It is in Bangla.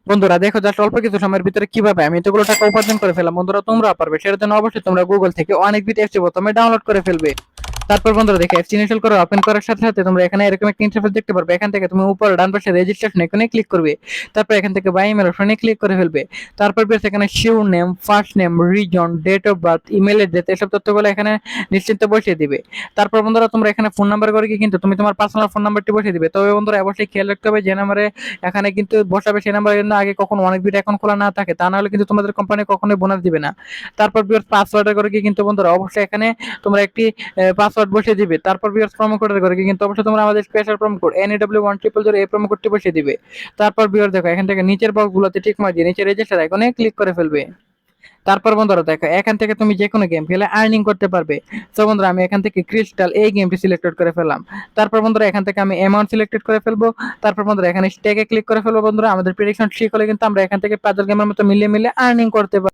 বন্ধুরা দেখো জাস্ট অল্প কিছু সময়ের ভিতরে কিভাবে আমি এতগুলো টাকা উপার্জন করে ফেললাম। বন্ধুরা তোমরা পারবে, সেটার জন্য অবশ্যই তোমরা গুগল থেকে অনেক বিট এফসি প্রথমে ডাউনলোড করে ফেলবে। তারপর বন্ধুরা দেখো অ্যাপস ইনস্টল করে ওপেন করার সাথে সাথে তোমরা এখানে এরকম একটা ইন্টারফেস দেখতে পারবে। এখান থেকে তুমি উপর ডান পাশে রেজিস্ট্রেশন এখানে ক্লিক করবে। তারপর এখান থেকে বাই ইমেল অপশনে ক্লিক করে ফেলবে। তারপর বেশ এখানে surname, first name, reason, date of birth, email address এসব তথ্যগুলো এখানে নিশ্চিন্তে বসিয়ে দিবে। তারপর বন্ধুরা তোমরা এখানে ফোন নাম্বার করে কিন্তু তুমি তোমার পার্সোনাল ফোন নাম্বারটি বসিয়ে দিবে। তবে বন্ধুরা অবশ্যই খেয়াল রাখতে হবে যে নাম্বারে এখানে কিন্তু বসাবে সেই নাম্বারে কিন্তু আগে কখনো অনেক বিট অ্যাকাউন্ট খোলা না থাকে, তা না হলে কিন্তু তোমাদের কোম্পানি কখনোই বোনাস দিবে না। তারপর বিয়ার পাসওয়ার্ডের করে কিন্তু বন্ধুরা অবশ্যই এখানে তোমরা একটি পাসওয়ার্ড বসিয়ে দিবে। তারপর বিয়ার প্রোমো কোডের করে কিন্তু অবশ্যই তোমরা আমাদের স্পেশাল প্রোমো কোড NEW1000 এই প্রোমো কোডটি বসিয়ে দিবে। তারপর বিয়ার দেখো এখান থেকে নিচের বক্সগুলোতে টিক মার দিয়ে নিচে রেজিস্টার আইকনে ক্লিক করে ফেলবে। তারপর বন্ধুরা দেখো এখান থেকে তুমি যে কোনো গেম খেলে আর্নিং করতে পারবে। তো বন্ধুরা আমি এখান থেকে ক্রিস্টাল এই গেমটি সিলেক্টেড করে ফেললাম। তারপর বন্ধুরা এখান থেকে আমি অ্যামাউন্ট সিলেক্টেড করে ফেলবো। তারপর বন্ধুরা এখানে স্টেকে ক্লিক করে ফেলবো। বন্ধুরা আমাদের প্রেডিকশন ঠিক হলে কিন্তু আমরা এখান থেকে পাজল গেমের মতো মিলিয়ে মিলিয়ে আর্নিং করতে পারবো।